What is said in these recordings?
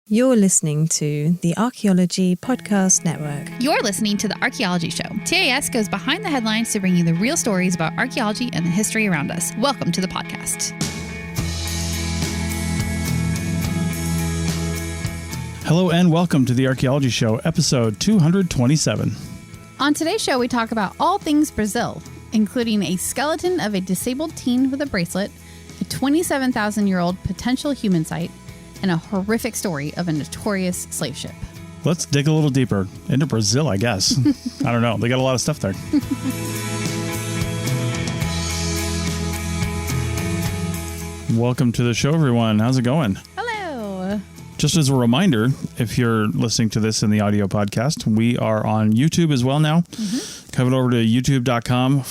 You're listening to the Archaeology Podcast Network. You're listening to the Archaeology Show. TAS goes behind the headlines to bring you the real stories about archaeology and the history around us. Welcome to the podcast. Hello and welcome to the Archaeology Show, episode 227. On today's show, we talk about all things Brazil, including a skeleton of a disabled teen with a bracelet, a 27,000-year-old potential human site, and a horrific story of a notorious slave ship. Let's dig a little deeper into Brazil, I guess. I don't know. They got a lot of stuff there. Welcome to the show, everyone. How's it going? Hello. Just as a reminder, if you're listening to this in the audio podcast, we are on YouTube as well now. Come over to youtube.com/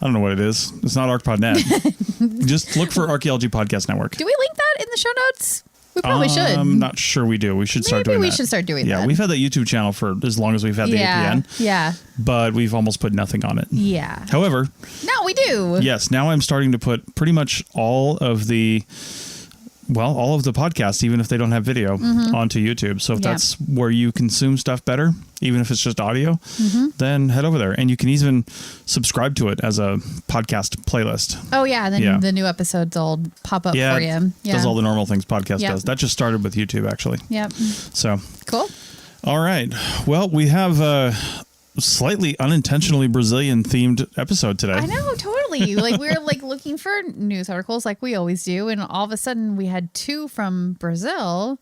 I don't know what it is. It's not ArchPodNet. Just look for Archaeology Podcast Network. Do we link that in the show notes? We probably should. I'm not sure we do. We should start doing that. Maybe we should start doing that. Yeah, we've had that YouTube channel for as long as we've had the APN. Yeah. But we've almost put nothing on it. Yeah. However. Now we do. Yes. Now I'm starting to put pretty much all of the podcasts, even if they don't have video, onto YouTube. So if that's where you consume stuff better, even if it's just audio, then head over there. And you can even subscribe to it as a podcast playlist. Oh, yeah. Then the new episodes will pop up for you. Yeah. Does all the normal things podcast does. That just started with YouTube, actually. Yep. So. Cool. All right. Well, we have a slightly unintentionally Brazilian themed episode today. I know, totally. Like we were looking for news articles like we always do, and all of a sudden we had two from Brazil,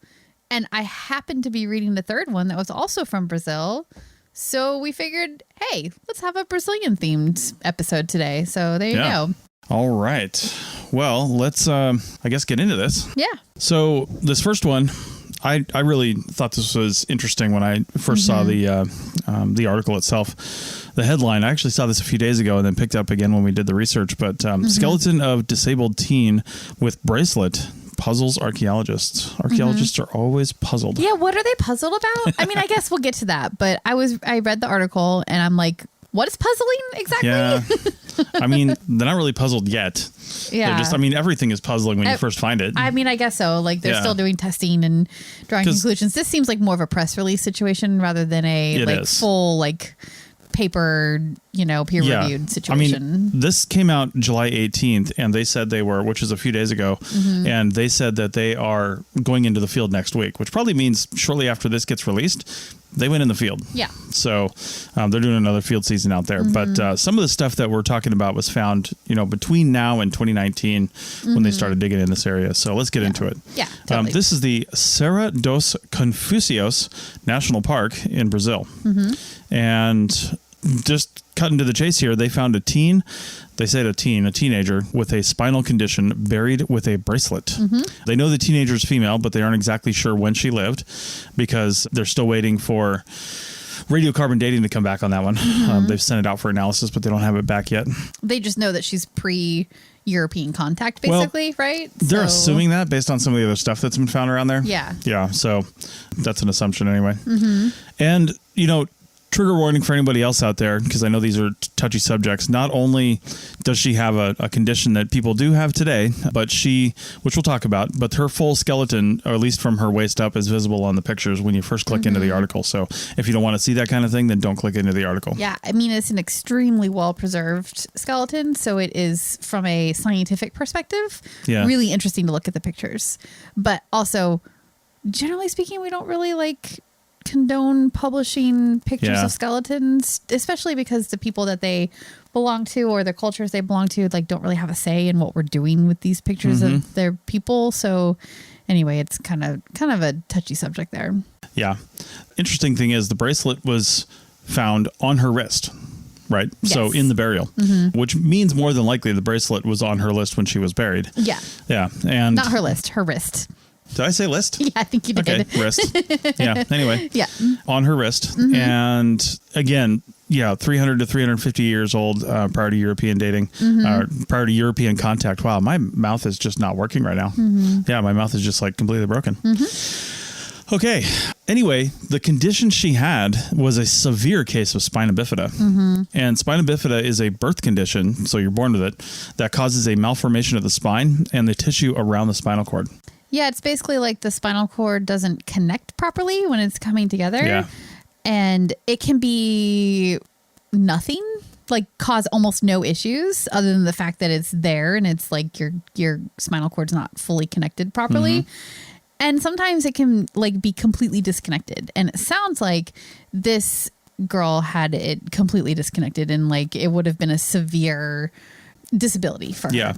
and I happened to be reading the third one that was also from Brazil. So we figured, hey, let's have a Brazilian themed episode today. So there you go. All right. Well, let's I guess get into this. Yeah. So this first one, I really thought this was interesting when I first saw the article itself. The headline, I actually saw this a few days ago and then picked up again when we did the research. But skeleton of disabled teen with bracelet puzzles archaeologists. Archaeologists are always puzzled. Yeah, what are they puzzled about? I mean, I guess we'll get to that. But I read the article and I'm like, what is puzzling exactly? Yeah. I mean, they're not really puzzled yet. Yeah. Everything is puzzling when you first find it. I mean, I guess so. Like they're still doing testing and drawing conclusions. This seems like more of a press release situation rather than a full paper, peer-reviewed situation. I mean, this came out July 18th and they said which is a few days ago, and they said that they are going into the field next week, which probably means shortly after this gets released, they went in the field. Yeah. So they're doing another field season out there. But some of the stuff that we're talking about was found, between now and 2019 when they started digging in this area. So let's get into it. Yeah, totally. This is the Serra dos Confucios National Park in Brazil. And just cutting to the chase here, they found a teenager with a spinal condition buried with a bracelet. They know the teenager is female, but they aren't exactly sure when she lived because they're still waiting for radiocarbon dating to come back on that one. They've sent it out for analysis, but they don't have it back yet. They just know that she's pre-European contact, basically, right? They're assuming that based on some of the other stuff that's been found around there. Yeah. Yeah, so that's an assumption anyway. And, trigger warning for anybody else out there, because I know these are touchy subjects. Not only does she have a condition that people do have today, but which we'll talk about, but her full skeleton, or at least from her waist up, is visible on the pictures when you first click into the article. So if you don't want to see that kind of thing, then don't click into the article. Yeah, I mean, it's an extremely well-preserved skeleton, so it is, from a scientific perspective, really interesting to look at the pictures. But also, generally speaking, we don't really condone publishing pictures of skeletons, especially because the people that they belong to or the cultures they belong to don't really have a say in what we're doing with these pictures of their people. So anyway, it's kind of a touchy subject there. Yeah. Interesting thing is the bracelet was found on her wrist. Right. Yes. So in the burial, which means more than likely the bracelet was on her wrist when she was buried. Yeah. Yeah. And not her wrist. Did I say list? Yeah, I think you did. Okay, wrist. Yeah, anyway. Yeah. On her wrist. And again, 300 to 350 years old prior to European dating, prior to European contact. Wow, my mouth is just not working right now. Yeah, my mouth is just completely broken. Okay. Anyway, the condition she had was a severe case of spina bifida. And spina bifida is a birth condition, so you're born with it, that causes a malformation of the spine and the tissue around the spinal cord. Yeah, it's basically like the spinal cord doesn't connect properly when it's coming together. Yeah. And it can be nothing, like cause almost no issues other than the fact that it's there and it's like your spinal cord's not fully connected properly. And sometimes it can like be completely disconnected. And it sounds like this girl had it completely disconnected and like it would have been a severe disability for her. Yeah.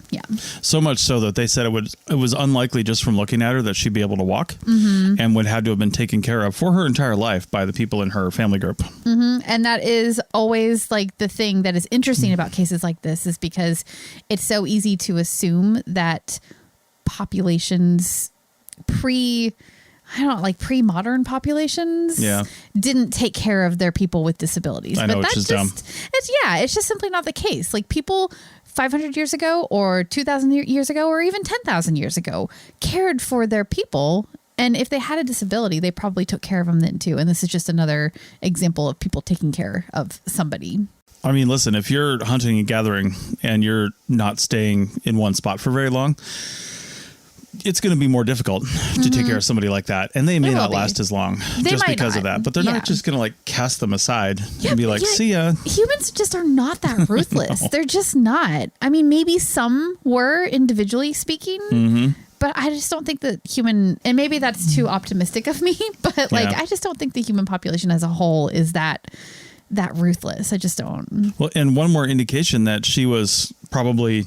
So much so that they said it was unlikely just from looking at her that she'd be able to walk and would have to have been taken care of for her entire life by the people in her family group. And that is always like the thing that is interesting about cases like this is because it's so easy to assume that populations pre-modern populations didn't take care of their people with disabilities. I know, but which is dumb. It's just simply not the case. Like people 500 years ago or 2,000 years ago or even 10,000 years ago cared for their people. And if they had a disability, they probably took care of them then too. And this is just another example of people taking care of somebody. I mean, listen, if you're hunting and gathering and you're not staying in one spot for very long, it's going to be more difficult to take care of somebody like that. And they may not last as long just because of that. But they're not just going to like cast them aside and be like, see ya. Humans just are not that ruthless. No. They're just not. I mean, maybe some were individually speaking, but I just don't think that human, and maybe that's too optimistic of me, but like, I just don't think the human population as a whole is that ruthless. I just don't. Well, and one more indication that she was probably,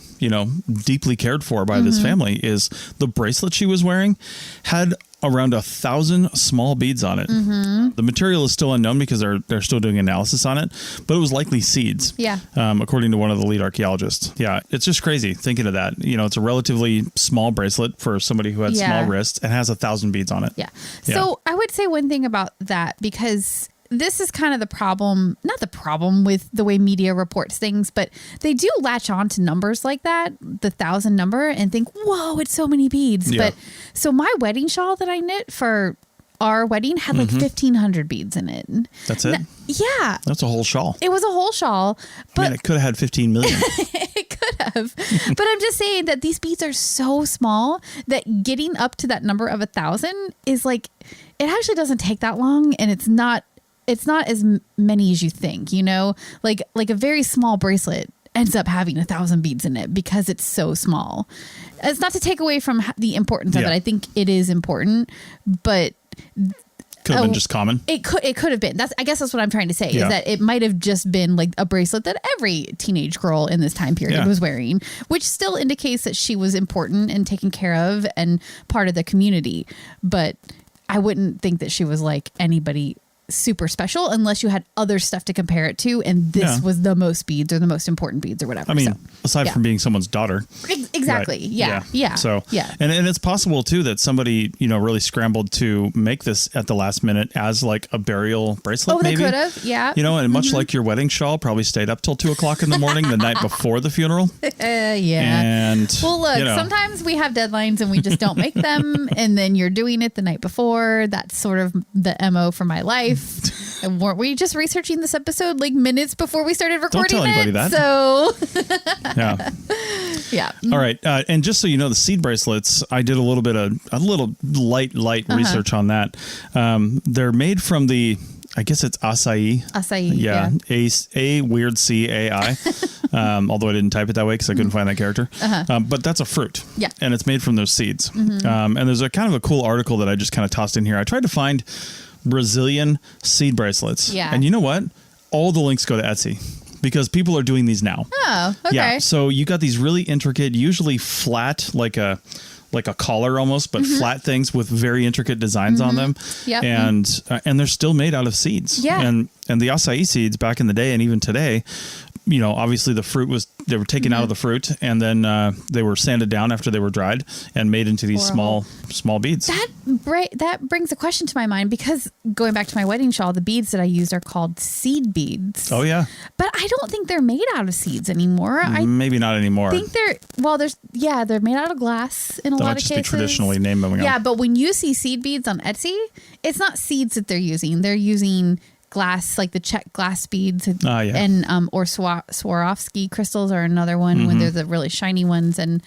deeply cared for by this family is the bracelet she was wearing had around 1,000 small beads on it. The material is still unknown because they're still doing analysis on it, but it was likely seeds. Yeah. According to one of the lead archaeologists. Yeah. It's just crazy thinking of that. It's a relatively small bracelet for somebody who had small wrists and has 1,000 beads on it. Yeah. So I would say one thing about that, because this is kind of the problem, not the problem with the way media reports things, but they do latch on to numbers like that, the 1,000 number, and think, whoa, it's so many beads. Yeah. But so my wedding shawl that I knit for our wedding had like 1,500 beads in it. That's it? Yeah. That's a whole shawl. It was a whole shawl. But it could have had 15 million. It could have. But I'm just saying that these beads are so small that getting up to that number of 1,000 is like, it actually doesn't take that long, and it's not as many as you think, like a very small bracelet ends up having 1,000 beads in it because it's so small. It's not to take away from the importance of it. I think it is important, but could have been just common. It could have been. I guess that's what I'm trying to say is that it might have just been like a bracelet that every teenage girl in this time period was wearing, which still indicates that she was important and taken care of and part of the community. But I wouldn't think that she was like anybody super special unless you had other stuff to compare it to, and this was the most beads or the most important beads or whatever. I mean, aside from being someone's daughter. Exactly. Right? Yeah. So and it's possible too that somebody really scrambled to make this at the last minute as like a burial bracelet. They could have. And much like your wedding shawl, probably stayed up till 2:00 in the morning the night before the funeral. And well, look, sometimes we have deadlines and we just don't make them, and then you're doing it the night before. That's sort of the MO for my life. And weren't we just researching this episode like minutes before we started recording? Don't tell anybody that. So yeah. All right. And just so you know, the seed bracelets, I did a little light research on that. They're made from I guess it's acai. Acai. Yeah. A weird C-A-I. Although I didn't type it that way because I couldn't find that character. But that's a fruit. Yeah. And it's made from those seeds. And there's a kind of a cool article that I just kind of tossed in here. I tried to find Brazilian seed bracelets. Yeah. And you know what? All the links go to Etsy because people are doing these now. Oh, okay. Yeah. So you got these really intricate, usually flat, like a collar almost, but flat things with very intricate designs on them. Yep. And they're still made out of seeds. Yeah. And the acai seeds back in the day and even today, obviously the fruit they were taken out of the fruit and then they were sanded down after they were dried and made into these small beads. That brings a question to my mind because going back to my wedding shawl, the beads that I used are called seed beads. Oh yeah. But I don't think they're made out of seeds anymore. Maybe not anymore. I think they're made out of glass in a lot of cases. That might just be traditionally named them. Yeah, but when you see seed beads on Etsy, it's not seeds that they're using. They're using glass, like the Czech glass beads, and or Swarovski crystals are another one when they're the really shiny ones. And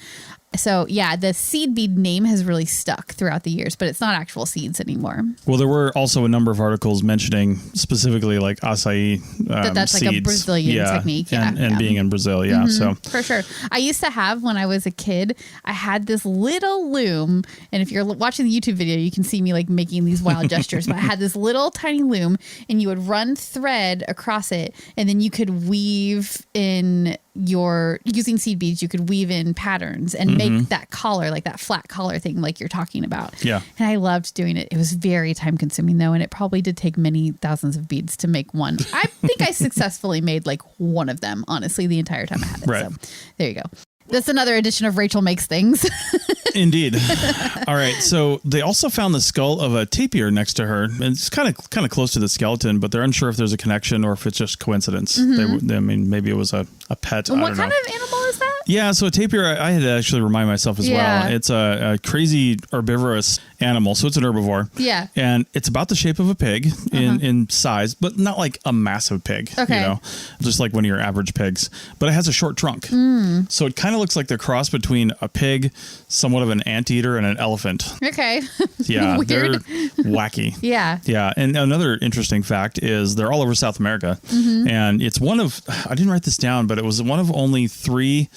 So, yeah, the seed bead name has really stuck throughout the years, but it's not actual seeds anymore. Well, there were also a number of articles mentioning specifically like acai that's seeds. like a Brazilian technique. And being in Brazil. Yeah. So for sure. I used to have, when I was a kid, I had this little loom. And if you're watching the YouTube video, you can see me like making these wild gestures. But I had this little tiny loom and you would run thread across it. And then you could weave in using seed beads, you could weave in patterns and make that collar, like that flat collar thing like you're talking about. Yeah. And I loved doing it. It was very time consuming though, and it probably did take many thousands of beads to make one. I think I successfully made like one of them, honestly, the entire time I had it. Right. So there you go. That's another edition of Rachel Makes Things. Indeed. All right. So they also found the skull of a tapir next to her. And it's kind of close to the skeleton, but they're unsure if there's a connection or if it's just coincidence. I mean, maybe it was a pet. What kind of animal is that? Yeah. So a tapir, I had to actually remind myself as well. It's a crazy herbivorous animal. So it's an herbivore. Yeah. And it's about the shape of a pig in size, but not like a massive pig. Okay. You know, just like one of your average pigs. But it has a short trunk. So it kind of looks like the cross between a pig, somewhat of an anteater, and an elephant. Okay. Yeah, Weird. they're wacky. Yeah. Yeah, and another interesting fact is they're all over South America, and it's one of, I didn't write this down, but it was one of only 3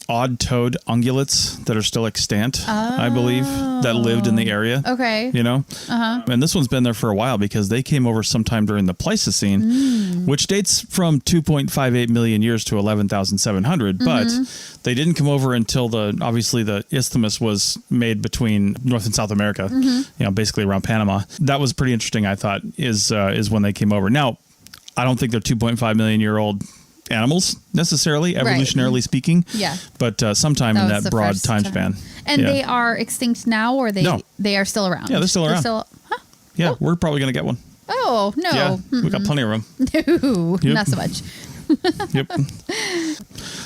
odd-toed ungulates that are still extant, I believe, that lived in the area. Okay. You know? And this one's been there for a while because they came over sometime during the Pleistocene, which dates from 2.58 million years to 11,700. But they didn't come over until obviously the isthmus was made between North and South America, you know, basically around Panama. That was pretty interesting, I thought, is when they came over. Now, I don't think they're 2.5 million year old animals necessarily, evolutionarily speaking. Yeah. But sometime in that broad time span. And they are extinct now, or they are still around? Yeah, they're still around. Yeah, we're probably going to get one. Oh, no. Yeah, we got plenty of room. No, not so much. Yep.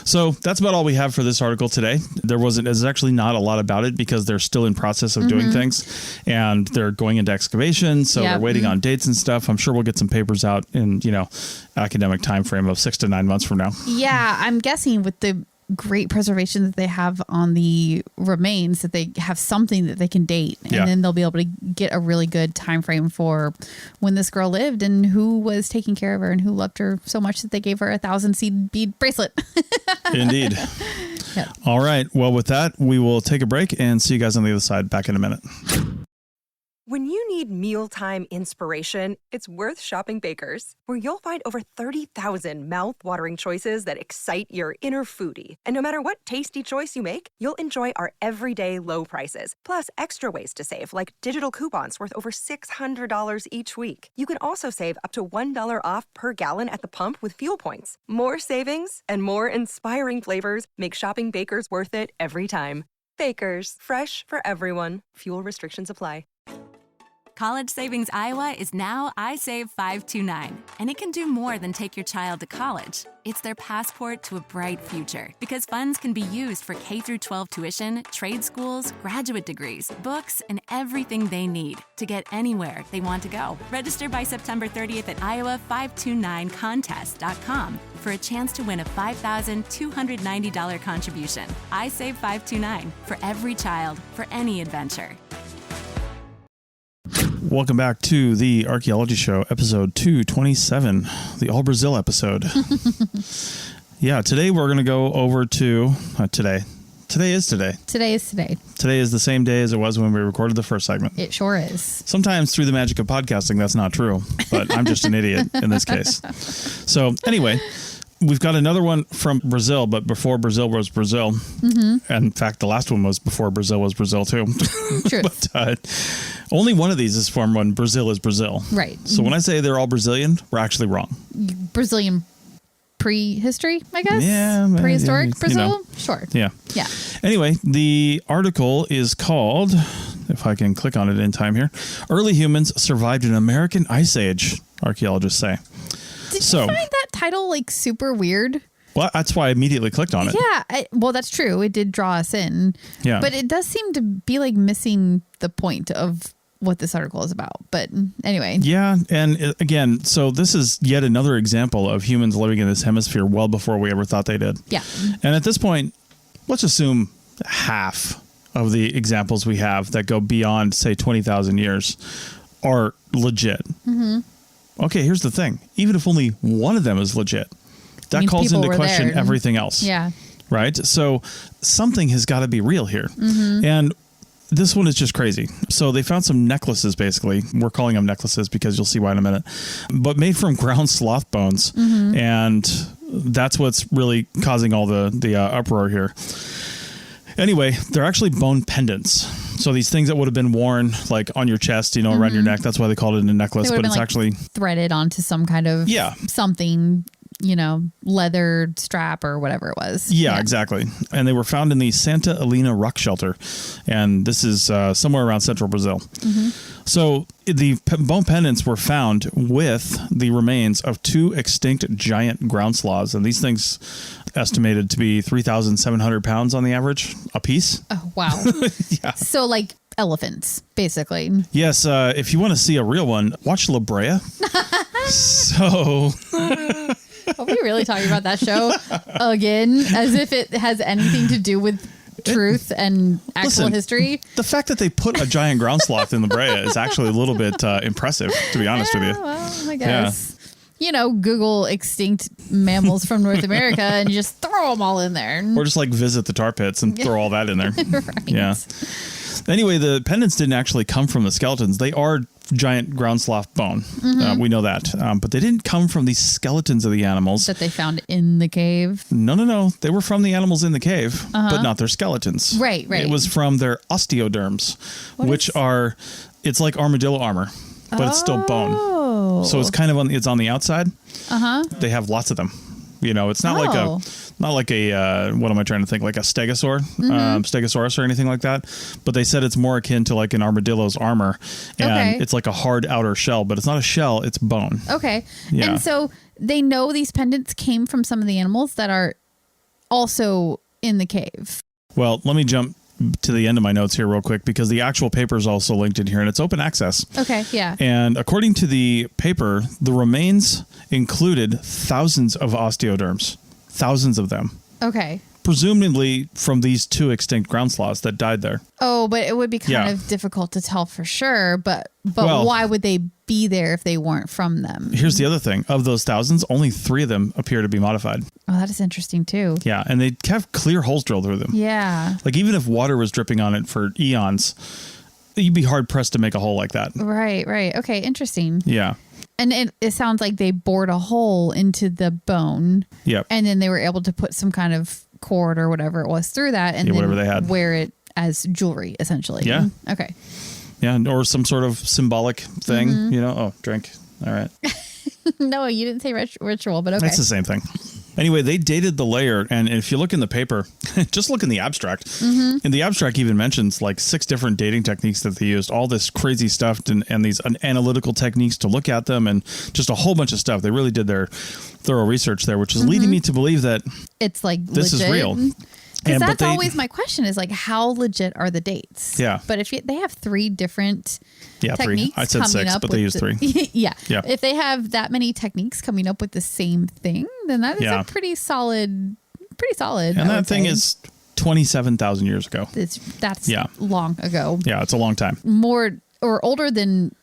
So that's about all we have for this article today. There's actually not a lot about it because they're still in process of doing things and they're going into excavation. So they're waiting on dates and stuff. I'm sure we'll get some papers out in, academic time frame of 6 to 9 months from now. Yeah, I'm guessing with the great preservation that they have on the remains that they have something that they can date, and then they'll be able to get a really good time frame for when this girl lived and who was taking care of her and who loved her so much that they gave her a 1,000 seed bead bracelet. Indeed. Yep. All right. Well, with that, we will take a break and see you guys on the other side. Back in a minute. When you need mealtime inspiration, it's worth shopping Baker's, where you'll find over 30,000 mouth-watering choices that excite your inner foodie. And no matter what tasty choice you make, you'll enjoy our everyday low prices, plus extra ways to save, like digital coupons worth over $600 each week. You can also save up to $1 off per gallon at the pump with fuel points. More savings and more inspiring flavors make shopping Baker's worth it every time. Baker's, fresh for everyone. Fuel restrictions apply. College Savings Iowa is now iSave529, and it can do more than take your child to college. It's their passport to a bright future, because funds can be used for K-12 tuition, trade schools, graduate degrees, books, and everything they need to get anywhere they want to go. Register by September 30th at iowa529contest.com for a chance to win a $5,290 contribution. iSave529, for every child, for any adventure. Welcome back to the Archaeology Show, episode 227, the All Brazil episode. Yeah, today we're going to go over to today. Today is today. Today is today. Today is the same day as it was when we recorded the first segment. It sure is. Sometimes through the magic of podcasting, that's not true, but I'm just an idiot in this case. So anyway, we've got another one from Brazil, but before Brazil was Brazil. Mm-hmm. In fact, the last one was before Brazil was Brazil too. True. But only one of these is from when Brazil is Brazil. Right. So when I say they're all Brazilian, we're actually wrong. Brazilian prehistory, I guess? Yeah. Prehistoric Brazil? Sure. Yeah. Yeah. Anyway, the article is called, if I can click on it in time here, Early Humans Survived an American Ice Age, archaeologists say. Did you find that title super weird? Well, that's why I immediately clicked on it. Yeah. Well, that's true. It did draw us in. Yeah. But it does seem to be missing the point of what this article is about. But anyway. Yeah. And again, so this is yet another example of humans living in this hemisphere well before we ever thought they did. Yeah. And at this point, let's assume half of the examples we have that go beyond, say, 20,000 years are legit. Okay, here's the thing. Even if only one of them is legit, that calls into question everything else. Yeah. Right? So something has got to be real here. And this one is just crazy. So they found some necklaces, basically. We're calling them necklaces because you'll see why in a minute. But made from ground sloth bones. And that's what's really causing all the uproar here. Anyway, they're actually bone pendants. So these things that would have been worn like on your chest, you know, around your neck. That's why they called it a necklace. But it's actually threaded onto some kind of something, you know, leather strap or whatever it was. Yeah, exactly. And they were found in the Santa Helena rock shelter. And this is somewhere around central Brazil. So the bone pendants were found with the remains of 2 extinct giant ground sloths. And these things estimated to be 3,700 pounds on the average a piece. Oh, wow. Yeah. So like elephants, basically. Yes. If you want to see a real one, watch La Brea. So... Are we really talking about that show again? As if it has anything to do with truth and actual history? The fact that they put a giant ground sloth in La Brea is actually a little bit impressive, to be honest with you. Well, I guess. You know, Google extinct mammals from North America and just throw them all in there. Or just like visit the tar pits and throw all that in there. Right. Yeah. Anyway, the pendants didn't actually come from the skeletons. They are giant ground sloth bone. We know that. But they didn't come from the skeletons of the animals that they found in the cave. No. They were from the animals in the cave, but not their skeletons. Right. It was from their osteoderms, it's like armadillo armor, but it's still bone. So it's kind of it's on the outside. They have lots of them. You know, it's not like a what am I trying to think? Like a stegosaurus or anything like that. But they said it's more akin to like an armadillo's armor, and it's like a hard outer shell, but it's not a shell; it's bone. Okay, yeah. And so they know these pendants came from some of the animals that are also in the cave. Well, let me jump to the end of my notes here real quick because the actual paper is also linked in here and it's open access. Okay, yeah. And according to the paper, the remains included thousands of osteoderms. Thousands of them. Okay. Presumably from these 2 extinct ground sloths that died there. Oh, but it would be kind of difficult to tell for sure. But why would they be there if they weren't from them? Here's the other thing. Of those thousands, only 3 of them appear to be modified. Oh, that is interesting too. Yeah, and they have clear holes drilled through them. Yeah. Like even if water was dripping on it for eons, you'd be hard pressed to make a hole like that. Right. Okay, interesting. Yeah. And it sounds like they bored a hole into the bone. Yep. And then they were able to put some kind of cord or whatever it was through that and then whatever they had. Wear it as jewelry, essentially. Yeah. Okay. Yeah, or some sort of symbolic thing, you know? Oh, drink. All right. No, you didn't say ritual, but okay. It's the same thing. Anyway, they dated the layer, and if you look in the paper, just look in the abstract. And the abstract even mentions like 6 different dating techniques that they used, all this crazy stuff and these analytical techniques to look at them and just a whole bunch of stuff. They really did their thorough research there, which is leading me to believe that it's like this legit. is real. Because that's always my question is like, how legit are the dates? Yeah. But if they have 3 different techniques 3. I said 6, but they use 3. Yeah. If they have that many techniques coming up with the same thing, then that is a pretty solid. And that thing is 27,000 years ago. That's long ago. Yeah, it's a long time. More or older than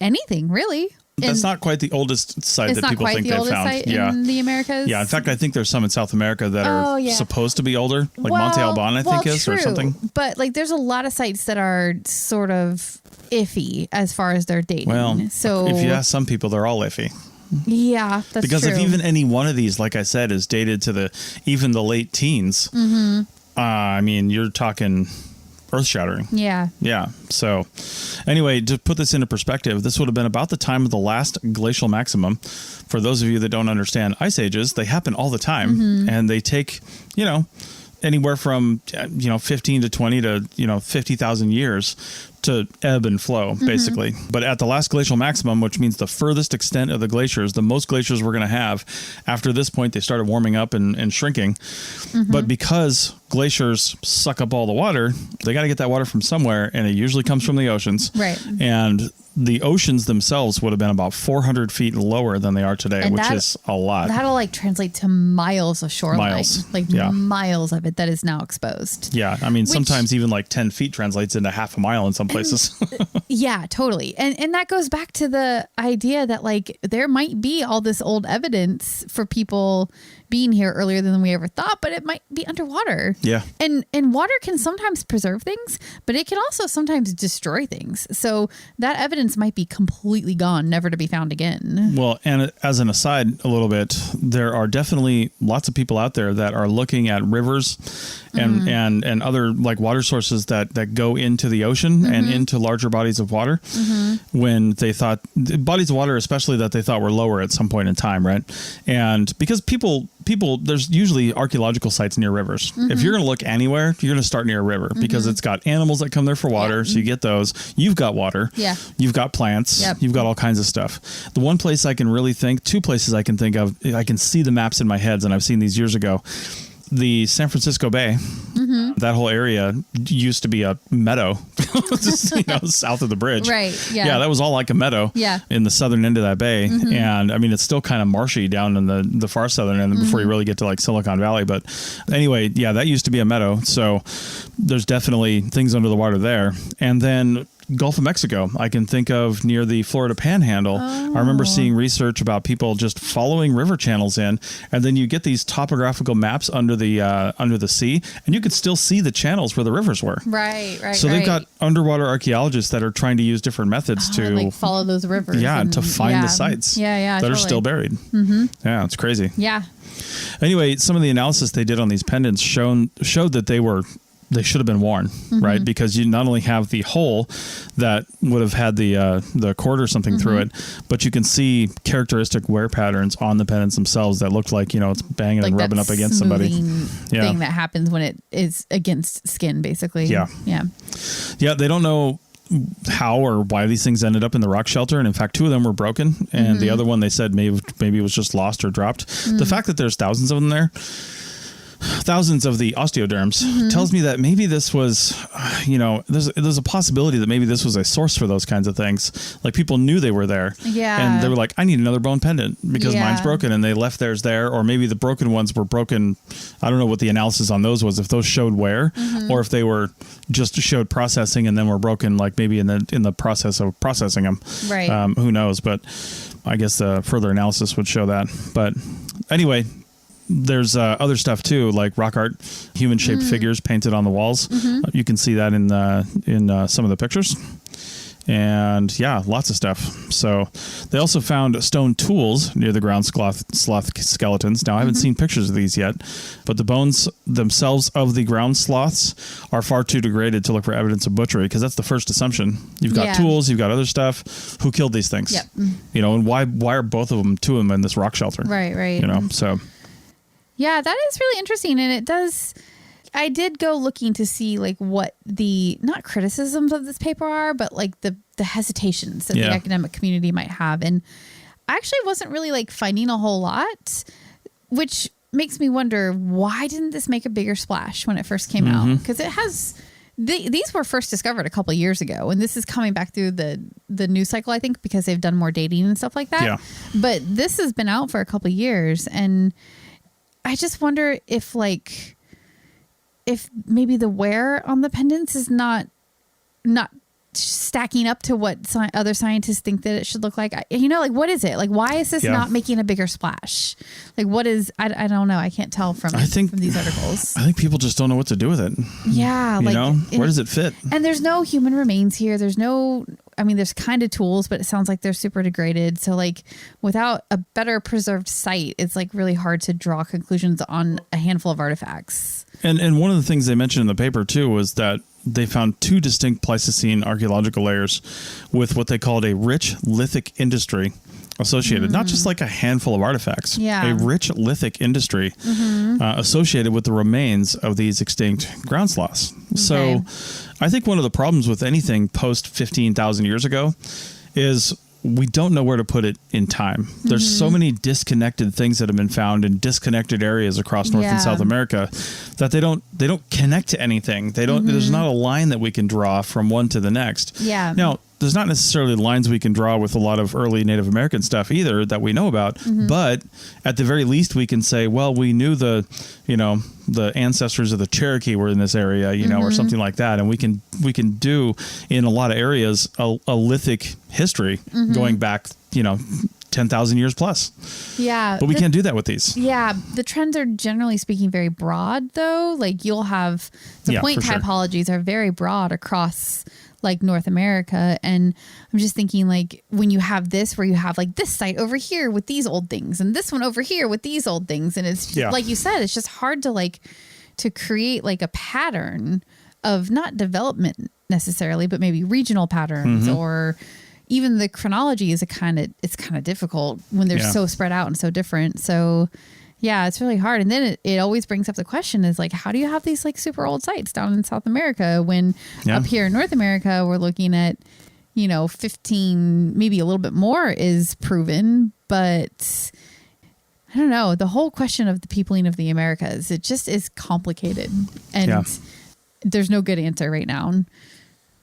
anything, really. That's not quite the oldest site that people think they found. Site in the Americas. Yeah, in fact, I think there's some in South America that are supposed to be older, like Monte Alban, I think is, or something. But like, there's a lot of sites that are sort of iffy as far as their dating. Well, so if you ask some people, they're all iffy. Yeah, that's because true. if even any one of these, like I said, is dated to even the late teens, I mean, you're talking earth-shattering. Yeah. Yeah. So anyway, to put this into perspective, this would have been about the time of the last glacial maximum. For those of you that don't understand ice ages, they happen all the time, and they take, anywhere from 15 to 20 to 50,000 years to ebb and flow, basically. But at the last glacial maximum, which means the furthest extent of the glaciers, the most glaciers we're going to have, after this point, they started warming up and shrinking. But because glaciers suck up all the water, they got to get that water from somewhere, and it usually comes from the oceans. Right. And the oceans themselves would have been about 400 feet lower than they are today, and which is a lot. That'll like translate to miles of shoreline, miles of it that is now exposed. Yeah. I mean, sometimes even like 10 feet translates into half a mile in some places. Yeah, totally. And that goes back to the idea that like there might be all this old evidence for people being here earlier than we ever thought, but it might be underwater. Yeah. And water can sometimes preserve things, but it can also sometimes destroy things. So that evidence might be completely gone, never to be found again. Well, and as an aside a little bit, there are definitely lots of people out there that are looking at rivers and other like water sources that go into the ocean and into larger bodies of water when they thought bodies of water, especially that they thought were lower at some point in time. Right. And because people, there's usually archaeological sites near rivers. If you're going to look anywhere, you're going to start near a river because it's got animals that come there for water. So you get those. You've got water. Yeah. You've got plants. Yep. You've got all kinds of stuff. The one place I can really think, two places I can think of, I can see the maps in my head, and I've seen these years ago. The San Francisco Bay, that whole area used to be a meadow, just, south of the bridge. Right. Yeah. Yeah, that was all like a meadow. Yeah. In the southern end of that bay, and I mean it's still kind of marshy down in the far southern end before you really get to like Silicon Valley. But anyway, yeah, that used to be a meadow. So there's definitely things under the water there, and then Gulf of Mexico, I can think of near the Florida Panhandle. I remember seeing research about people just following river channels in, and then you get these topographical maps under the sea, and you could still see the channels where the rivers were. Right. So they've got underwater archaeologists that are trying to use different methods to like follow those rivers. Yeah, and to find the sites. That are still buried. Yeah, it's crazy. Yeah. Anyway, some of the analysis they did on these pendants showed that they should have been worn, right? Because you not only have the hole that would have had the cord or something through it, but you can see characteristic wear patterns on the pendants themselves that look like, it's banging like and rubbing up against somebody. Thing that happens when it is against skin, basically. Yeah. They don't know how or why these things ended up in the rock shelter, and in fact 2 of them were broken, and the other one they said maybe it was just lost or dropped. The fact that there's thousands of them there, thousands of the osteoderms, tells me that maybe this was, there's a possibility that maybe this was a source for those kinds of things. Like people knew they were there, and they were like, I need another bone pendant because mine's broken, and they left theirs there. Or maybe the broken ones were broken. I don't know what the analysis on those was, if those showed wear or if they were just showed processing and then were broken, like maybe in the process of processing them. Right. Who knows? But I guess the further analysis would show that. But anyway, there's other stuff too, like rock art, human-shaped figures painted on the walls. You can see that in some of the pictures. And yeah, lots of stuff. So they also found stone tools near the ground sloth skeletons. Now, I haven't seen pictures of these yet, but the bones themselves of the ground sloths are far too degraded to look for evidence of butchery, because that's the first assumption. You've got tools, you've got other stuff. Who killed these things? Yep. And why are both of them, 2 of them, in this rock shelter? Right. So... Yeah, that is really interesting. And it does, I did go looking to see like what the, not criticisms of this paper are, but like the hesitations that the academic community might have. And I actually wasn't really like finding a whole lot, which makes me wonder, why didn't this make a bigger splash when it first came out? Because it has, these were first discovered a couple of years ago, and this is coming back through the news cycle, I think, because they've done more dating and stuff like that. Yeah. But this has been out for a couple of years, and I just wonder if maybe the wear on the pendants is not stacking up to what other scientists think that it should look like. What is it? Like, why is this not making a bigger splash? Like, what is, I don't know. I can't tell from these articles. I think people just don't know what to do with it. Yeah. Where does it fit? And there's no human remains here. There's kind of tools, but it sounds like they're super degraded. So like without a better preserved site, it's like really hard to draw conclusions on a handful of artifacts. And one of the things they mentioned in the paper too was that they found 2 distinct Pleistocene archaeological layers with what they called a rich lithic industry associated, not just like a handful of artifacts, a rich lithic industry associated with the remains of these extinct ground sloths. Okay. So I think one of the problems with anything post 15,000 years ago is we don't know where to put it in time. There's so many disconnected things that have been found in disconnected areas across North and South America that they don't connect to anything. They don't. There's not a line that we can draw from one to the next. Yeah. Now, there's not necessarily lines we can draw with a lot of early Native American stuff either that we know about, but at the very least we can say, well, we knew the ancestors of the Cherokee were in this area, or something like that. And we can do in a lot of areas a lithic history going back, 10,000 years plus. Yeah. But we can't do that with these. Yeah. The trends are generally speaking very broad though. Like you'll have the point typologies are very broad across like North America. And I'm just thinking like when you have this, where you have like this site over here with these old things and this one over here with these old things. And it's like you said, it's just hard to create like a pattern of not development necessarily, but maybe regional patterns or even the chronology is kind of difficult when they're so spread out and so different. So yeah, it's really hard. And then it always brings up the question is like, how do you have these like super old sites down in South America when up here in North America, we're looking at, 15, maybe a little bit more is proven, but I don't know. The whole question of the peopling of the Americas, it just is complicated and there's no good answer right now.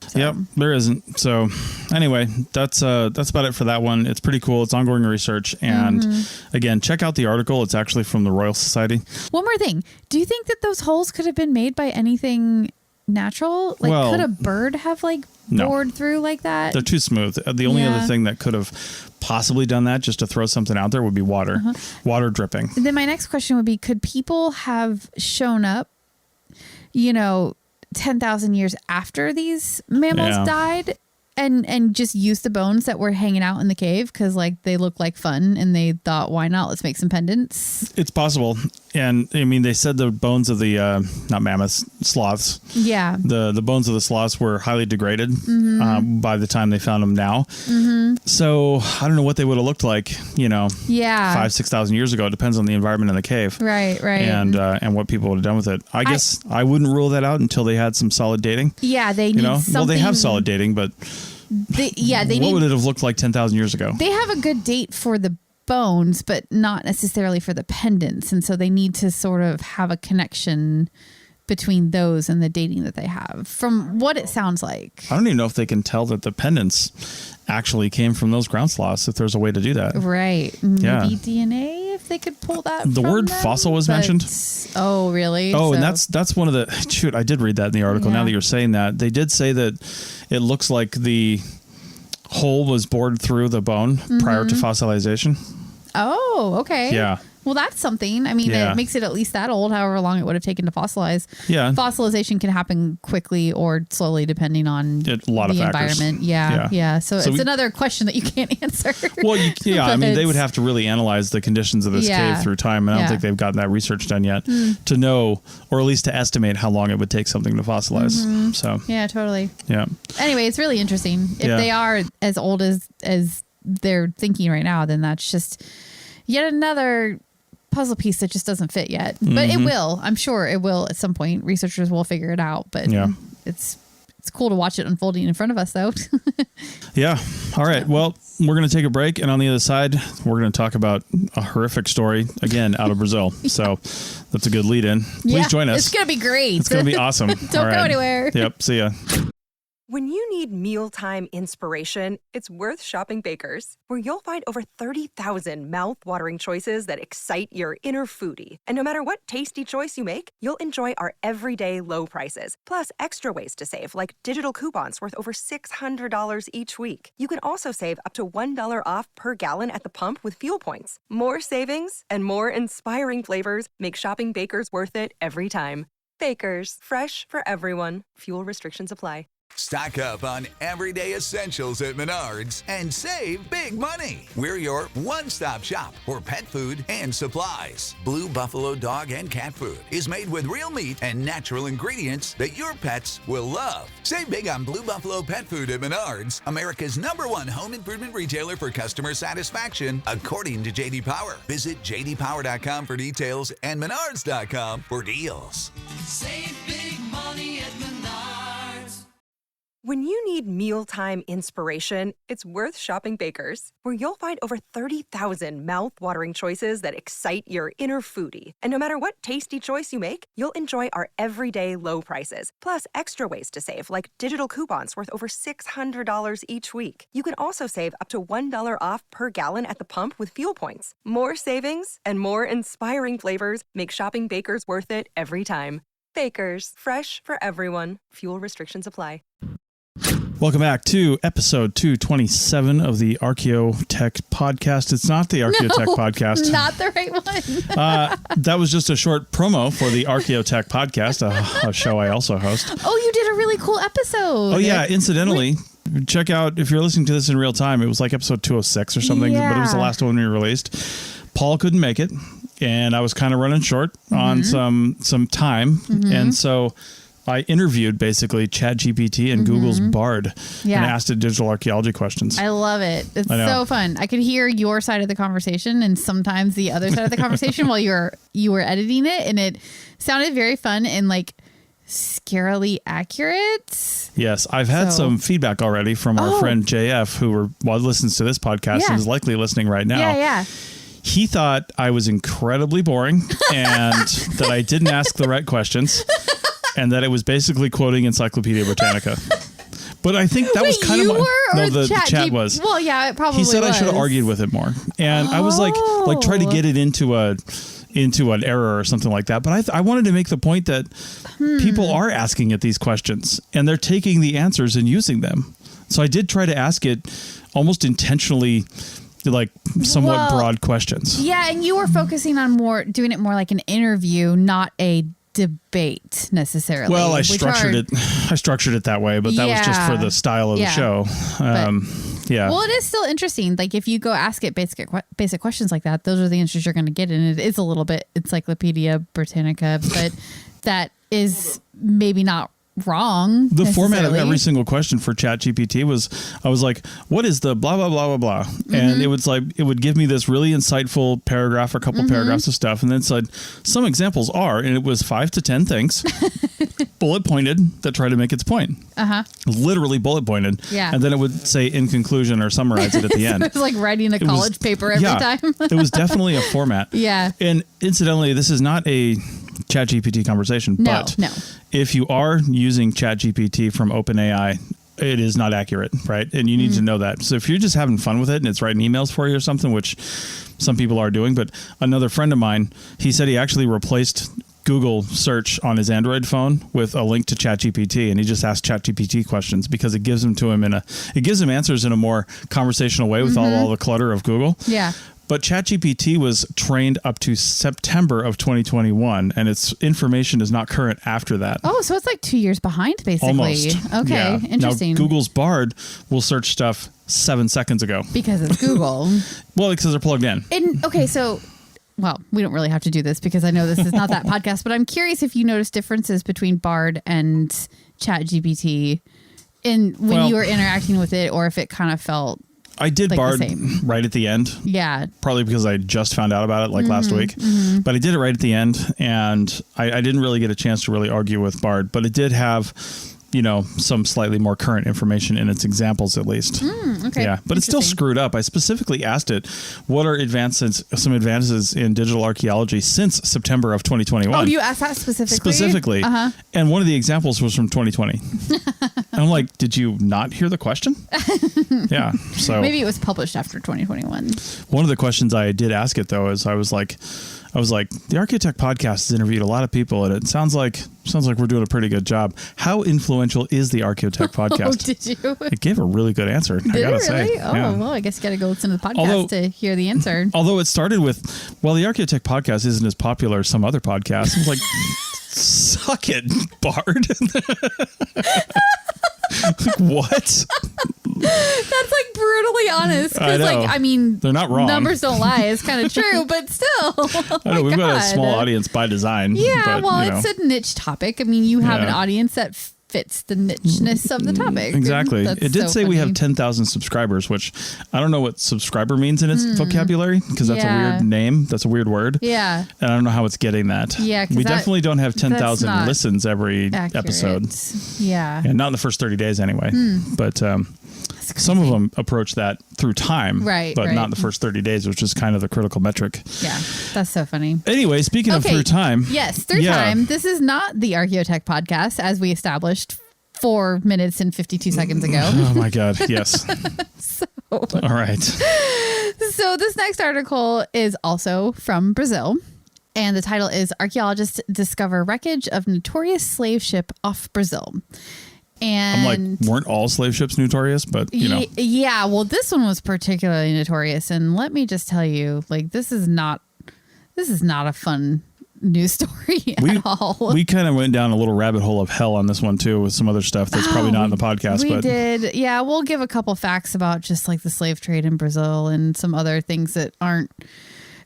So. Yep, there isn't. So anyway, that's about it for that one. It's pretty cool. It's ongoing research. And again, check out the article. It's actually from the Royal Society. One more thing. Do you think that those holes could have been made by anything natural? Like could a bird have bored through like that? They're too smooth. The only other thing that could have possibly done that just to throw something out there would be water. Water dripping. And then my next question would be, could people have shown up, 10,000 years after these mammals died and just used the bones that were hanging out in the cave because they look like fun and they thought, why not? Let's make some pendants. It's possible. And I mean, they said the bones of the, not mammoths, sloths. Yeah. The bones of the sloths were highly degraded by the time they found them now. So I don't know what they would have looked like, 5,000-6,000 years ago. It depends on the environment in the cave. Right. And what people would have done with it. I guess I wouldn't rule that out until they had some solid dating. Yeah, they need something. Well, they have solid dating, but what would it have looked like 10,000 years ago? They have a good date for the bones, but not necessarily for the pendants. And so they need to sort of have a connection between those and the dating that they have, from what it sounds like. I don't even know if they can tell that the pendants actually came from those ground sloths, if there's a way to do that. Right. Maybe DNA, if they could pull that The word them, fossil was mentioned. Oh, really? Oh, and that's one of the... I did read that in the article. Now that you're saying that. They did say that it looks like the hole was bored through the bone prior to fossilization. Oh, okay. Yeah. Well, that's something. I mean, it makes it at least that old, however long it would have taken to fossilize. Yeah. Fossilization can happen quickly or slowly depending on a lot of the factors. environment. Yeah. So it's another question that you can't answer. Well, I mean, they would have to really analyze the conditions of this cave through time. And I don't think they've gotten that research done yet to know, or at least to estimate how long it would take something to fossilize. So yeah, totally. Yeah. Anyway, it's really interesting. If they are as old as they're thinking right now, then that's just yet another puzzle piece that just doesn't fit yet, but it will. I'm sure it will at some point. Researchers will figure it out, but it's cool to watch it unfolding in front of us, though. Yeah. All right. Well, we're going to take a break, and on the other side, we're going to talk about a horrific story again out of Brazil. So that's a good lead-in. Please join us. It's going to be great. It's going to be awesome. Don't go anywhere. Yep. See ya. When you need mealtime inspiration, it's worth shopping Baker's, where you'll find over 30,000 mouth-watering choices that excite your inner foodie. And no matter what tasty choice you make, you'll enjoy our everyday low prices, plus extra ways to save, like digital coupons worth over $600 each week. You can also save up to $1 off per gallon at the pump with fuel points. More savings and more inspiring flavors make shopping Baker's worth it every time. Baker's, fresh for everyone. Fuel restrictions apply. Stock up on everyday essentials at Menards and save big money. We're your one-stop shop for pet food and supplies. Blue Buffalo dog and cat food is made with real meat and natural ingredients that your pets will love. Save big on Blue Buffalo pet food at Menards, America's #1 home improvement retailer for customer satisfaction, according to J.D. Power. Visit jdpower.com for details and menards.com for deals. Save big money at Menards. When you need mealtime inspiration, it's worth shopping Baker's, where you'll find over 30,000 mouth-watering choices that excite your inner foodie. And no matter what tasty choice you make, you'll enjoy our everyday low prices, plus extra ways to save, like digital coupons worth over $600 each week. You can also save up to $1 off per gallon at the pump with fuel points. More savings and more inspiring flavors make shopping Baker's worth it every time. Baker's, fresh for everyone. Fuel restrictions apply. Welcome back to episode 227 of the Archaeotech podcast. It's not the Archaeotech podcast. Not the right one. That was just a short promo for the Archaeotech podcast, a show I also host. Oh, you did a really cool episode. Oh, yeah. Incidentally, check out, if you're listening to this in real time, it was like episode 206 or something, but it was the last one we released. Paul couldn't make it, and I was kind of running short on some time. And so I interviewed basically ChatGPT and Google's Bard and asked it digital archaeology questions. I love it. It's so fun. I could hear your side of the conversation and sometimes the other side of the conversation while you were editing it, and it sounded very fun and like scarily accurate. Yes, I've had some feedback already from our friend JF, who listens to this podcast and is likely listening right now. Yeah. He thought I was incredibly boring and that I didn't ask the right questions. And that it was basically quoting Encyclopedia Britannica. But I think that was kind of the chat was. Well, yeah, it probably was. He said I should have argued with it more. And I was like try to get it into an error or something like that. But I wanted to make the point that people are asking it these questions and they're taking the answers and using them. So I did try to ask it almost intentionally, like somewhat broad questions. Yeah, and you were focusing on doing it more like an interview, not a debate necessarily. Well, I structured it that way, but that was just for the style of the show. Well, it is still interesting. Like if you go ask it basic questions like that, those are the answers you're going to get. And it is a little bit Encyclopedia Britannica, but that is maybe not wrong. The format of every single question for ChatGPT was, I was like, what is the blah, blah, blah, blah, blah. And it was like, it would give me this really insightful paragraph, a couple paragraphs of stuff. And then said, some examples are, and it was 5 to 10 things, bullet pointed, that try to make its point. Literally bullet pointed. Yeah. And then it would say in conclusion or summarize it at the end. It was like writing a college paper every time. It was definitely a format. Yeah. And incidentally, this is not a ChatGPT conversation, but if you are using ChatGPT from OpenAI, it is not accurate, right? And you need to know that. So if you're just having fun with it and it's writing emails for you or something, which some people are doing, but another friend of mine, he said he actually replaced Google search on his Android phone with a link to ChatGPT, and he just asked ChatGPT questions because it gives them to him it gives him answers in a more conversational way with all the clutter of Google. Yeah. But ChatGPT was trained up to September of 2021, and its information is not current after that. Oh, so it's like 2 years behind, basically. Almost. Okay, interesting. Now, Google's Bard will search stuff 7 seconds ago. Because it's Google. Well, because they're plugged in. Well, we don't really have to do this because I know this is not that podcast, but I'm curious if you notice differences between Bard and ChatGPT when you were interacting with it, or if it kind of felt I did like Bard right at the end. Yeah. Probably because I just found out about it last week. But I did it right at the end, and I didn't really get a chance to really argue with Bard, but it did have, some slightly more current information in its examples, at least. Okay. Yeah. But it's still screwed up. I specifically asked it, what are some advances in digital archaeology since September of 2021? Oh, you asked that specifically? Specifically. And one of the examples was from 2020. And I'm like, did you not hear the question? Yeah. So maybe it was published after 2021. One of the questions I did ask it, though, is I was like, the Archaeotech podcast has interviewed a lot of people, and it sounds like we're doing a pretty good job. How influential is the Archaeotech podcast? Oh, did you? It gave a really good answer. Did I gotta it really? say. Oh, yeah. well, I guess you got to go listen to the podcast to hear the answer. Although it started with, the Archaeotech podcast isn't as popular as some other podcasts. I was like, suck it, Bard. Like, what? That's like brutally honest. Because they're not wrong. Numbers don't lie. It's kind of true, but still. I know we've got a small audience by design. Yeah, but, it's a niche topic. I mean, you have an audience that fits the nicheness of the topic. Exactly. It did say we have 10,000 subscribers, which I don't know what subscriber means in its vocabulary, because that's a weird name. That's a weird word. Yeah. And I don't know how it's getting that. Yeah. We definitely don't have 10,000 listens every episode. Yeah. Not in the first 30 days anyway. But some of them approach that through time. Right. But not in the first 30 days, which is kind of the critical metric. Yeah. That's so funny. Anyway, speaking of through time. Yes, through time. This is not the Archaeotech podcast, as we established 4 minutes and 52 seconds ago. Oh my God. Yes. All right. So this next article is also from Brazil. And the title is Archaeologists Discover Wreckage of Notorious Slave Ship Off Brazil. And I'm like, weren't all slave ships notorious? But, you know. Yeah, well, this one was particularly notorious. And let me just tell you, like, this is not a fun news story at all. We kind of went down a little rabbit hole of hell on this one, too, with some other stuff that's probably not in the podcast. We did. Yeah, we'll give a couple facts about just like the slave trade in Brazil and some other things that aren't,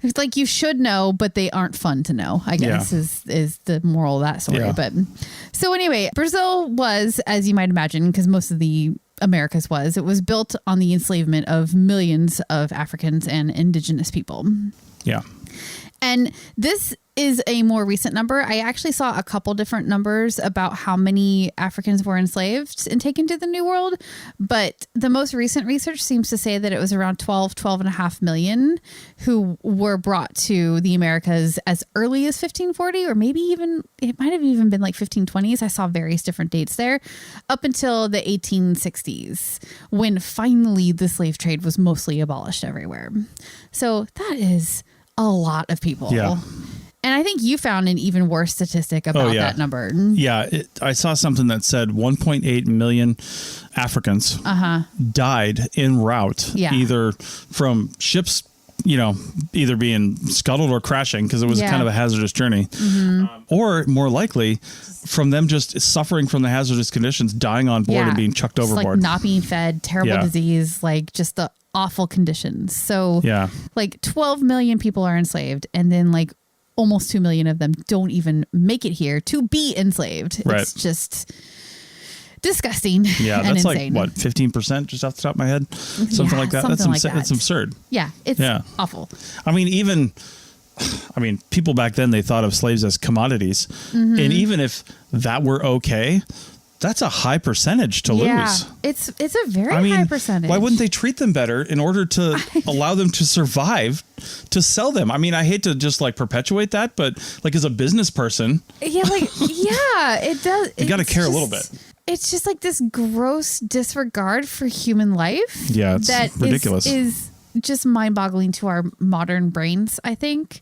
it's like you should know, but they aren't fun to know, I guess, is the moral of that story. Yeah. But so anyway, Brazil was, as you might imagine, because most of the Americas it was built on the enslavement of millions of Africans and indigenous people. Yeah. And this is a more recent number. I actually saw a couple different numbers about how many Africans were enslaved and taken to the New World. But the most recent research seems to say that it was around 12.5 million who were brought to the Americas as early as 1540, or maybe even, it might have even been like 1520s. I saw various different dates there, up until the 1860s, when finally the slave trade was mostly abolished everywhere. So that is a lot of people. Yeah. And I think you found an even worse statistic about that number. Yeah. I saw something that said 1.8 million Africans died en route, either from ships, either being scuttled or crashing because it was kind of a hazardous journey, or more likely from them just suffering from the hazardous conditions, dying on board and being chucked overboard. Like not being fed, terrible disease, like just the awful conditions. So like 12 million people are enslaved, and then like almost 2 million of them don't even make it here to be enslaved. Right. It's just disgusting. Yeah, that's insane. Like what, 15% just off the top of my head? Something like that. That's absurd. Yeah, it's awful. I mean, people back then, they thought of slaves as commodities. And even if that were okay, that's a high percentage to lose. It's a very high percentage. Why wouldn't they treat them better in order to allow them to survive, to sell them? I mean, I hate to just like perpetuate that, but like as a business person, it does. You got to care a little bit. It's just like this gross disregard for human life. Yeah, it's ridiculous. Is just mind-boggling to our modern brains, I think.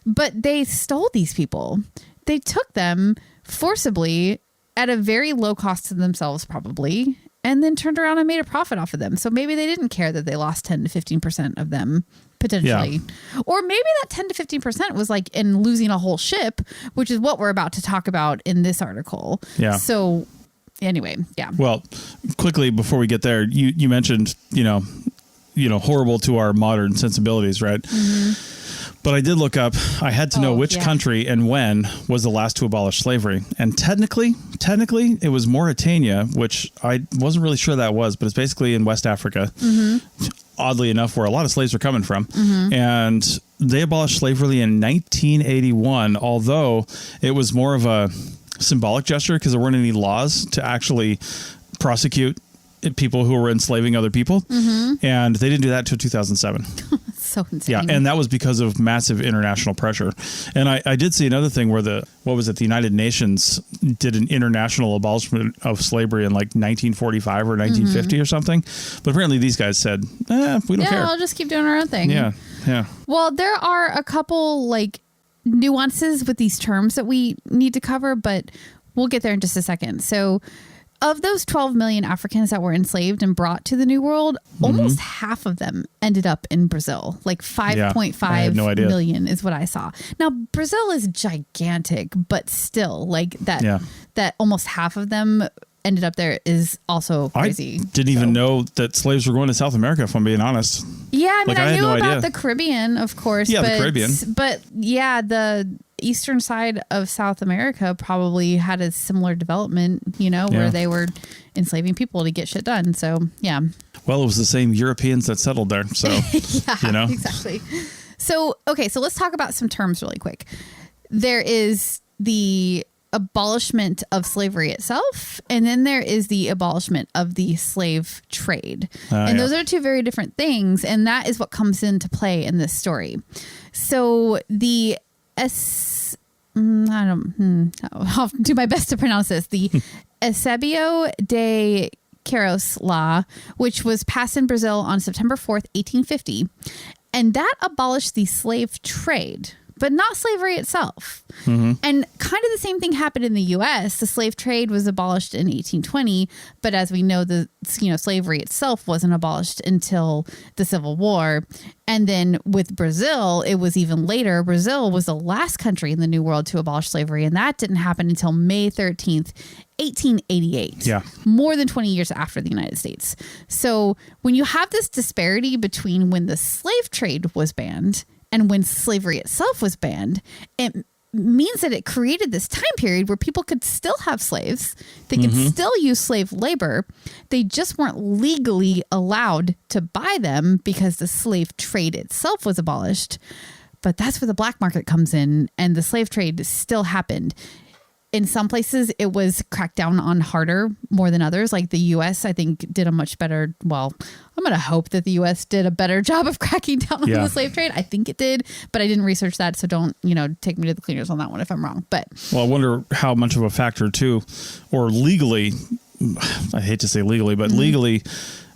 But they stole these people. They took them forcibly at a very low cost to themselves, probably, and then turned around and made a profit off of them. So maybe they didn't care that they lost 10 to 15% of them, potentially. Yeah. Or maybe that 10 to 15% was like in losing a whole ship, which is what we're about to talk about in this article. Yeah. So anyway, yeah. Well, quickly before we get there, you mentioned, horrible to our modern sensibilities, right? But I did look up, I had to know which country and when was the last to abolish slavery. And technically, it was Mauritania, which I wasn't really sure that was, but it's basically in West Africa, oddly enough, where a lot of slaves are coming from. And they abolished slavery in 1981, although it was more of a symbolic gesture because there weren't any laws to actually prosecute people who were enslaving other people. And they didn't do that until 2007. So insane. Yeah, and that was because of massive international pressure. And I did see another thing where the United Nations did an international abolishment of slavery in like 1945 or 1950 or something. But apparently these guys said, we don't care. Yeah, I'll just keep doing our own thing. Yeah. Well, there are a couple like nuances with these terms that we need to cover, but we'll get there in just a second. So of those 12 million Africans that were enslaved and brought to the New World, almost half of them ended up in Brazil. Like 5.5 million is what I saw. Now, Brazil is gigantic, but still, like that almost half of them ended up there is also crazy. I didn't even know that slaves were going to South America, if I'm being honest. Yeah, I mean, I knew about the Caribbean, of course. Yeah, the Caribbean. But yeah, eastern side of South America probably had a similar development, where they were enslaving people to get shit done. So, yeah. Well, it was the same Europeans that settled there. So, Exactly. So, okay. So let's talk about some terms really quick. There is the abolishment of slavery itself, and then there is the abolishment of the slave trade. And those are two very different things, and that is what comes into play in this story. So the I'll do my best to pronounce this. The Eusebio de Queiroz law, which was passed in Brazil on September 4th, 1850, and that abolished the slave trade, but not slavery itself. Mm-hmm. And kind of the same thing happened in the U.S. The slave trade was abolished in 1820, but as we know, slavery itself wasn't abolished until the Civil War. And then with Brazil, it was even later. Brazil was the last country in the New World to abolish slavery, and that didn't happen until May 13th, 1888. Yeah. More than 20 years after the United States. So when you have this disparity between when the slave trade was banned and when slavery itself was banned, it means that it created this time period where people could still have slaves. They could still use slave labor. They just weren't legally allowed to buy them because the slave trade itself was abolished. But that's where the black market comes in, and the slave trade still happened. In some places, it was cracked down on harder more than others. Like the U.S., I think, did a much better. Well, I'm going to hope that the U.S. did a better job of cracking down on the slave trade. I think it did, but I didn't research that. So don't, take me to the cleaners on that one if I'm wrong. But well, I wonder how much of a factor too, or legally, I hate to say legally, but legally,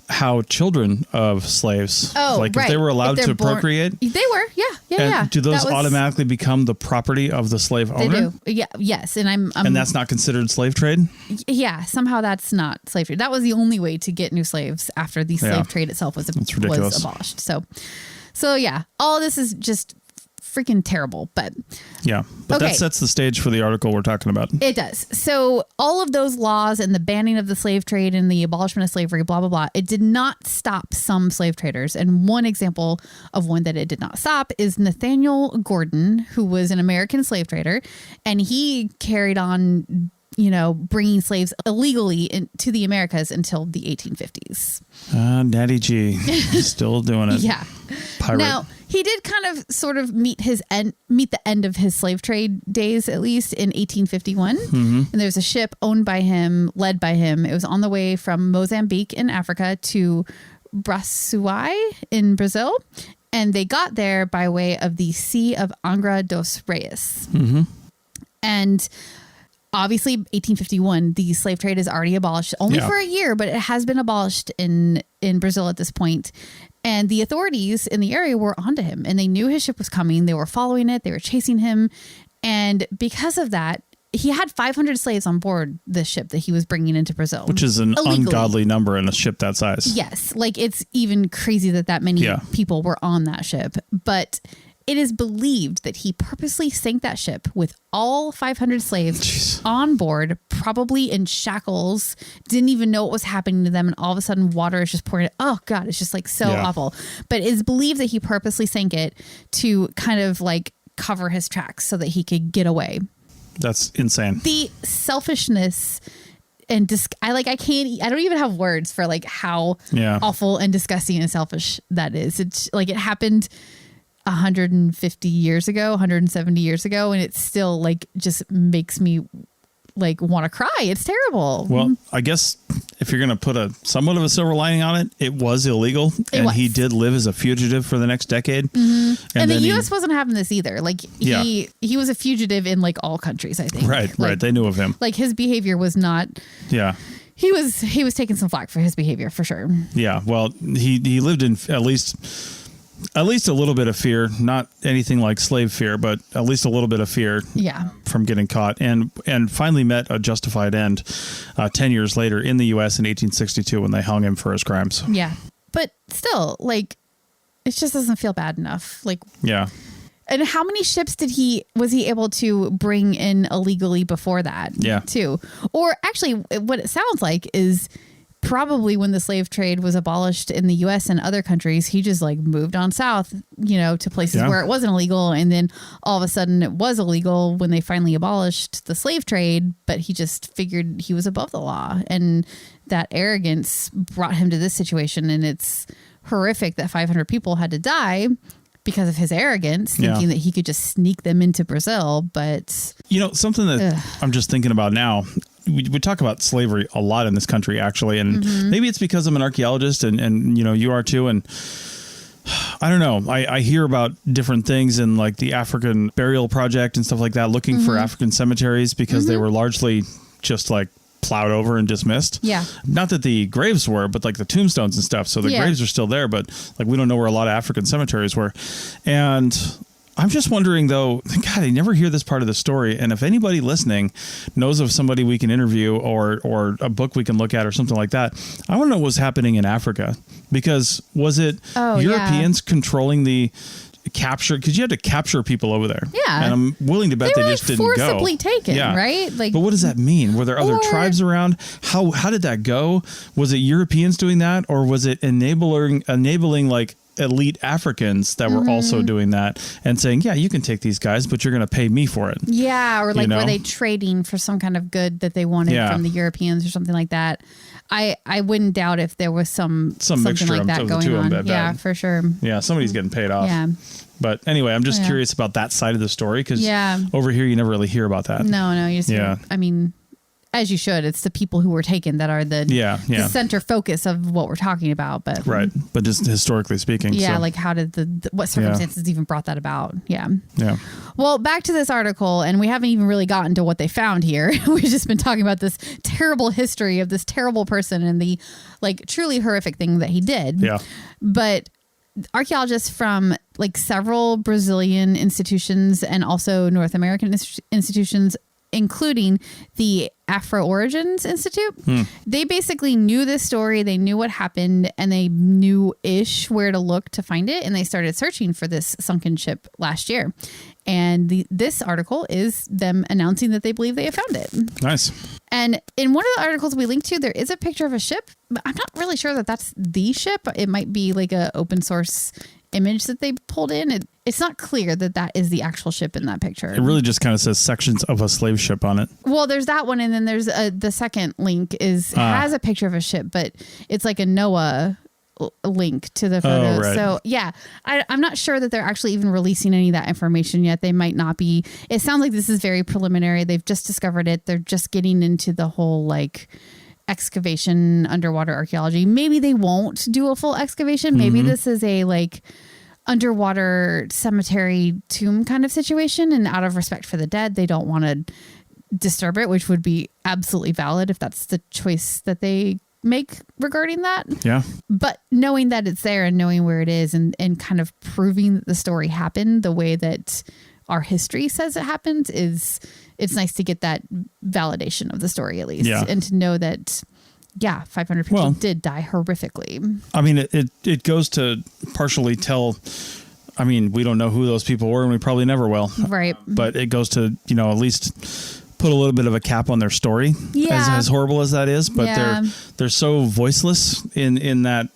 how children of slaves, if they were allowed to procreate, they were, yeah. Do those automatically become the property of the slave owner? They do, yeah, yes. And and that's not considered slave trade. Yeah, somehow that's not slave trade. That was the only way to get new slaves after the slave trade itself was abolished. So yeah, all this is just freaking terrible, but that sets the stage for the article we're talking about. It does. So all of those laws and the banning of the slave trade and the abolishment of slavery, blah, blah, blah, it did not stop some slave traders. And one example of one that it did not stop is Nathaniel Gordon, who was an American slave trader, and he carried on bringing slaves illegally to the Americas until the 1850s. Natty G, still doing it. Yeah. Pirate. Now, he did kind of sort of meet the end of his slave trade days, at least in 1851. Mm-hmm. And there's a ship owned by him, led by him. It was on the way from Mozambique in Africa to Bracelet in Brazil. And they got there by way of the Sea of Angra dos Reis. Mm-hmm. And obviously, 1851, the slave trade is already abolished only for a year, but it has been abolished in Brazil at this point. And the authorities in the area were onto him, and they knew his ship was coming. They were following it. They were chasing him. And because of that, he had 500 slaves on board the ship that he was bringing into Brazil. Which is an ungodly number in a ship that size. Yes. Like, it's even crazy that many people were on that ship. But it is believed that he purposely sank that ship with all 500 slaves on board, probably in shackles, didn't even know what was happening to them. And all of a sudden water is just pouring. Oh God, it's just like so awful. But it is believed that he purposely sank it to kind of like cover his tracks so that he could get away. That's insane. The selfishness and I don't even have words for like how awful and disgusting and selfish that is. It's like it happened 150 years ago, 170 years ago, and it still like just makes me like want to cry. It's terrible. Well, I guess if you're going to put somewhat of a silver lining on it, it was illegal, he did live as a fugitive for the next decade. Mm-hmm. And the U.S. wasn't having this either. Like he was a fugitive in like all countries, I think. Right. They knew of him. Like his behavior was not. Yeah. He was taking some flack for his behavior for sure. Yeah. Well, he lived in at least a little bit of fear, not anything like slave fear, but at least a little bit of fear from getting caught, and finally met a justified end 10 years later in the U.S. in 1862 when they hung him for his crimes. Yeah. But still, like, it just doesn't feel bad enough. Like, yeah. And how many ships was he able to bring in illegally before that? Yeah. Too. Or actually, what it sounds like is probably when the slave trade was abolished in the U.S. and other countries, he just like moved on south, to places where it wasn't illegal. And then all of a sudden it was illegal when they finally abolished the slave trade, but he just figured he was above the law. And that arrogance brought him to this situation. And it's horrific that 500 people had to die because of his arrogance, thinking that he could just sneak them into Brazil. But something that I'm just thinking about now, we talk about slavery a lot in this country, actually. And maybe it's because I'm an archaeologist and you are too. And I don't know. I hear about different things in like the African burial project and stuff like that, looking for African cemeteries because they were largely just like plowed over and dismissed. Yeah. Not that the graves were, but like the tombstones and stuff. So the graves are still there, but like we don't know where a lot of African cemeteries were. And I'm just wondering though, God, I never hear this part of the story. And if anybody listening knows of somebody we can interview or a book we can look at or something like that, I want to know what was happening in Africa, because was it Europeans controlling the capture? Because you had to capture people over there. Yeah. And I'm willing to bet they just didn't go. Forcibly taken, right? Like, but what does that mean? Were there other tribes around? How did that go? Was it Europeans doing that, or was it enabling like elite Africans that were also doing that and saying, yeah, you can take these guys, but you're going to pay me for it? Yeah. Or like, were they trading for some kind of good that they wanted from the Europeans or something like that? I wouldn't doubt if there was something mixture like that going on. Yeah, for sure. Yeah. Somebody's getting paid off. Yeah. But anyway, I'm just curious about that side of the story, because over here, you never really hear about that. No. You just I mean, as you should, it's the people who were taken that are the center focus of what we're talking about. But right. But just historically speaking. Yeah. So. Like how did what circumstances even brought that about? Yeah. Yeah. Well, back to this article, and we haven't even really gotten to what they found here. We've just been talking about this terrible history of this terrible person and the like truly horrific thing that he did. Yeah. But archaeologists from like several Brazilian institutions and also North American institutions, including the Afro Origins Institute. They basically knew this story. They knew what happened, and they knew-ish where to look to find it. And they started searching for this sunken ship last year. And this article is them announcing that they believe they have found it. Nice. And in one of the articles we linked to, there is a picture of a ship, but I'm not really sure that that's the ship. It might be like a open source image that they pulled in. It's not clear that that is the actual ship in that picture. It really just kind of says sections of a slave ship on it. Well, there's that one, and then there's the second link has a picture of a ship, but it's like a NOAA link to the photo. Right. So yeah, I'm not sure that they're actually even releasing any of that information yet. They might not be. It sounds like this is very preliminary. They've just discovered it. They're just getting into the whole like excavation, underwater archaeology. Maybe they won't do a full excavation. Maybe this is a like underwater cemetery tomb kind of situation, and out of respect for the dead, they don't want to disturb it, which would be absolutely valid if that's the choice that they make regarding that. Yeah. But knowing that it's there and knowing where it is and kind of proving that the story happened the way that our history says it happened it's nice to get that validation of the story at least. Yeah. And to know that 500 people did die horrifically. I mean, it goes to partially tell, I mean, we don't know who those people were and we probably never will. Right. But it goes to, at least put a little bit of a cap on their story, as horrible as that is. But they're so voiceless in that,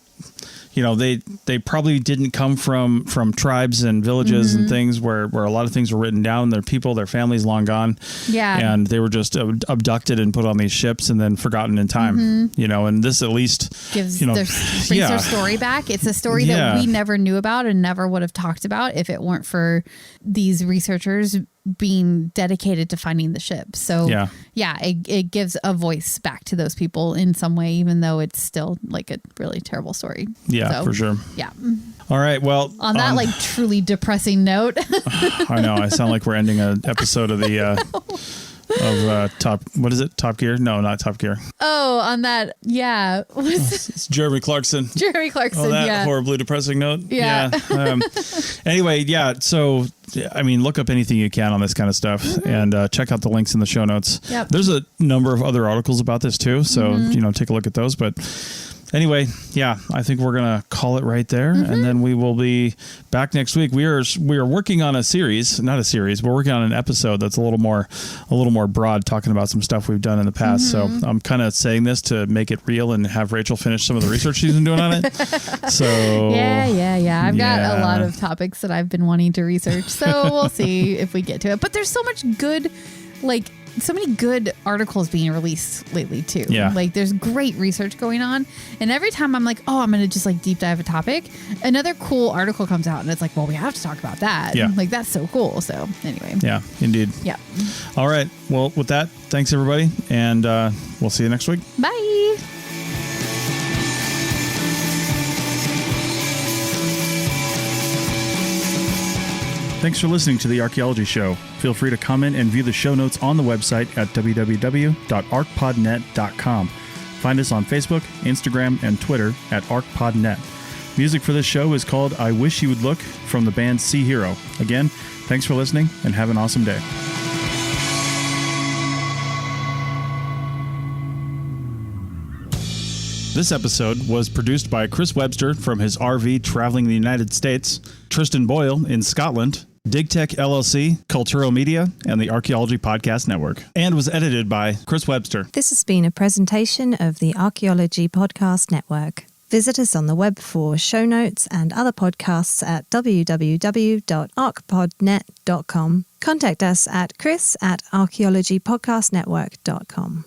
they probably didn't come from tribes and villages and things where a lot of things were written down. Their people, their families long gone. Yeah. And they were just abducted and put on these ships and then forgotten in time, and this at least brings their story back. It's a story that we never knew about and never would have talked about if it weren't for these researchers being dedicated to finding the ship. So it gives a voice back to those people in some way, even though it's still like a really terrible story. Yeah, for sure. Yeah. All right. Well, on that like truly depressing note, I know I sound like we're ending an episode of the Top Gear? No, not Top Gear. Oh, on that. Yeah. It's Jeremy Clarkson. On that horribly depressing note. Yeah. Anyway. Yeah. So, I mean, look up anything you can on this kind of stuff and check out the links in the show notes. Yep. There's a number of other articles about this too. So, take a look at those. But Anyway, yeah, I think we're gonna call it right there, and then we will be back next week. We are working on we're working on an episode that's a little more broad, talking about some stuff we've done in the past. So I'm kind of saying this to make it real and have Rachel finish some of the research she's been doing on it. So yeah. I've got a lot of topics that I've been wanting to research, so we'll see if we get to it. But there's so much good, so many good articles being released lately too. Yeah. There's great research going on. And every time I'm like, oh, I'm going to just deep dive a topic, another cool article comes out and it's like, well, we have to talk about that. Yeah. That's so cool. So anyway. Yeah, indeed. Yeah. All right. Well, with that, thanks everybody. And we'll see you next week. Bye. Thanks for listening to The Archaeology Show. Feel free to comment and view the show notes on the website at www.archpodnet.com. Find us on Facebook, Instagram, and Twitter at ArchPodNet. Music for this show is called I Wish You Would Look from the band Sea Hero. Again, thanks for listening and have an awesome day. This episode was produced by Chris Webster from his RV traveling the United States, Tristan Boyle in Scotland, DigTech LLC, Culturo Media, and the Archaeology Podcast Network, and was edited by Chris Webster. This has been a presentation of the Archaeology Podcast Network. Visit us on the web for show notes and other podcasts at www.archpodnet.com. Contact us at chris@archaeologypodcastnetwork.com.